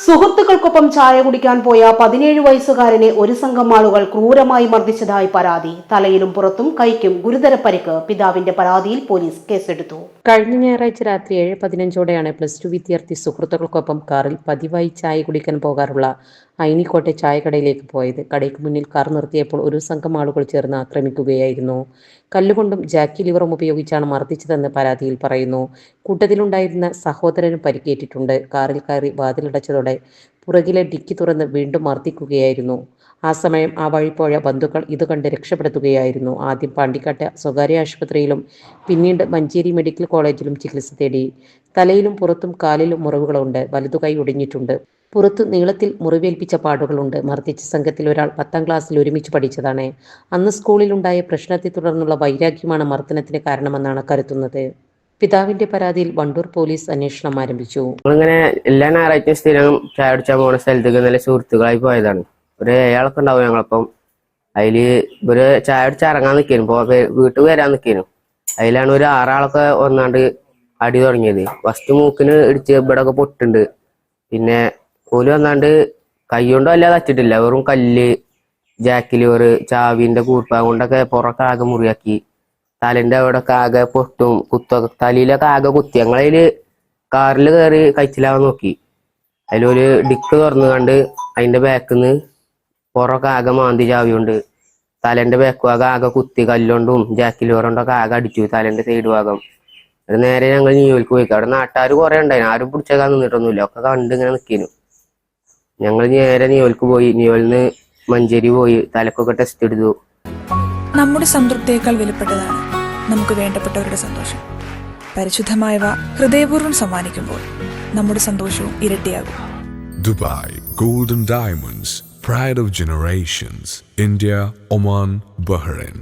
സുഹൃത്തുക്കൾക്കൊപ്പം ചായ കുടിക്കാൻ പോയ 17 വയസ്സുകാരനെ ഒരു സംഘം ആളുകൾ ക്രൂരമായി മർദ്ദിച്ചതായി പരാതി. തലയിലും പുറത്തും കൈക്കും ഗുരുതര പരിക്ക്. പിതാവിന്റെ പരാതിയിൽ പോലീസ് കേസെടുത്തു. കഴിഞ്ഞ ഞായറാഴ്ച രാത്രി 7:15 +2 വിദ്യാർത്ഥി സുഹൃത്തുക്കൾക്കൊപ്പം കാറിൽ പതിവായി ചായ കുടിക്കാൻ പോകാറുള്ള ഐനിക്കോട്ടെ ചായക്കടയിലേക്ക് പോയത്. കടയ്ക്ക് മുന്നിൽ കാർ നിർത്തിയപ്പോൾ ഒരു സംഘം ആളുകൾ ചേർന്ന് ആക്രമിക്കുകയായിരുന്നു. കല്ലുകൊണ്ടും ജാക്കി ലിവറും ഉപയോഗിച്ചാണ് മർദ്ദിച്ചതെന്ന് പരാതിയിൽ പറയുന്നു. കൂട്ടത്തിലുണ്ടായിരുന്ന സഹോദരനും പരിക്കേറ്റിട്ടുണ്ട്. കാറിൽ കയറി വാതിലടച്ചതോടെ പുറകിലെ ഡിക്കി തുറന്ന് വീണ്ടും മർദ്ദിക്കുകയായിരുന്നു. ആ സമയം ആ വഴി പോയ ബന്ധുക്കൾ ഇത് കണ്ട് രക്ഷപ്പെടുത്തുകയായിരുന്നു. ആദ്യം പാണ്ടിക്കാട്ടെ സ്വകാര്യ ആശുപത്രിയിലും പിന്നീട് മഞ്ചേരി മെഡിക്കൽ കോളേജിലും ചികിത്സ തേടി. തലയിലും പുറത്തും കാലിലും മുറിവുകളുണ്ട്. വലതുകൈ ഒടിഞ്ഞിട്ടുണ്ട്. പുറത്തു നീളത്തിൽ മുറിവേൽപ്പിച്ച പാടുകളുണ്ട്. മർദ്ദിച്ച സംഘത്തിൽ ഒരാൾ 10ാം ക്ലാസ്സിൽ ഒരുമിച്ച് പഠിച്ചതാണ്. അന്ന് സ്കൂളിലുണ്ടായ പ്രശ്നത്തെ തുടർന്നുള്ള വൈരാഗ്യമാണ് മർദ്ദനത്തിന് കാരണമെന്നാണ് കരുതുന്നത്. പിതാവിന്റെ പരാതിയിൽ വണ്ടൂർ പോലീസ് അന്വേഷണം ആരംഭിച്ചു. ഇങ്ങനെ എല്ലാ ഞായറാഴ്ചയും സ്ഥിരം ചായ കുടിച്ചാൽ പോകുന്ന സ്ഥലത്തേക്ക് നല്ല സുഹൃത്തുക്കളായി പോയതാണ്. ഒരു 7 ആളൊക്കെ ഉണ്ടാവും ഞങ്ങളപ്പം. അതില് ഒരു ചായ കുടിച്ച് ഇറങ്ങാൻ നിൽക്കാനും വീട്ടിൽ വരാൻ നിൽക്കാനും അതിലാണ് ഒരു 6 ആളൊക്കെ വന്നാണ്ട് അടി തുടങ്ങിയത്. ഫസ്റ്റ് മൂക്കിന് ഇടിച്ച് ഇവിടെ ഒക്കെ പൊട്ടുണ്ട്. പിന്നെ ഓല് വന്നാണ്ട് കൈ കൊണ്ടും അല്ലാതെ തച്ചിട്ടില്ല, വെറും കല്ല്, ജാക്കി ലിവർ, ചാവിന്റെ കൂർപ്പ കൊണ്ടൊക്കെ പുറക്കെ ആകെ മുറിയാക്കി. തലന്റെ അവിടെ ഒക്കെ ആകെ പൊട്ടും കുത്തൊക്കെ, തലയിലൊക്കെ ആകെ കുത്തി. ഞങ്ങളതില് കാറിൽ കയറി കഴിച്ചിലാവാൻ നോക്കി. അതിലൊരു ഡിക്ക് തുറന്നു കണ്ട് അതിന്റെ ബാക്കിന്ന് പുറമൊക്കെ ആകെ മാന്തി ചാവി കൊണ്ട് തലന്റെ ബാക്ക് ഭാഗം ആകെ കുത്തി. കല്ലുകൊണ്ടും ജാക്കി ലിവർ കൊണ്ടൊക്കെ ആകെ അടിച്ചു തലന്റെ സൈഡ് ഭാഗം. അത് നേരെ ഞങ്ങൾ നിയോൽക്ക് പോയി. അവിടെ നാട്ടുകാർ കുറെ ഉണ്ടായിരുന്നു, ആരും പിടിച്ചേക്കാൻ നിന്നിട്ടൊന്നുമില്ല, ഒക്കെ കണ്ട് ഇങ്ങനെ നിൽക്കുന്നു. ഞങ്ങൾ നേരെ നിയോൽക്ക് പോയി. നിയോലിന്ന് മഞ്ചേരി പോയി തലക്കൊക്കെ ടെസ്റ്റ് എടുത്തു. നമ്മുടെ സംതൃപ്തിയേക്കാൾ വിലപ്പെട്ടതാണ് നമുക്ക് വേണ്ടപ്പെട്ടവരുടെ സന്തോഷം. പരിശുദ്ധമായവ ഹൃദയപൂർവ്വം സമ്മാനിക്കുമ്പോൾ നമ്മുടെ സന്തോഷവും ഇരട്ടിയാകും. Dubai Golden Diamonds, Pride of Generations, India, Oman, Bahrain.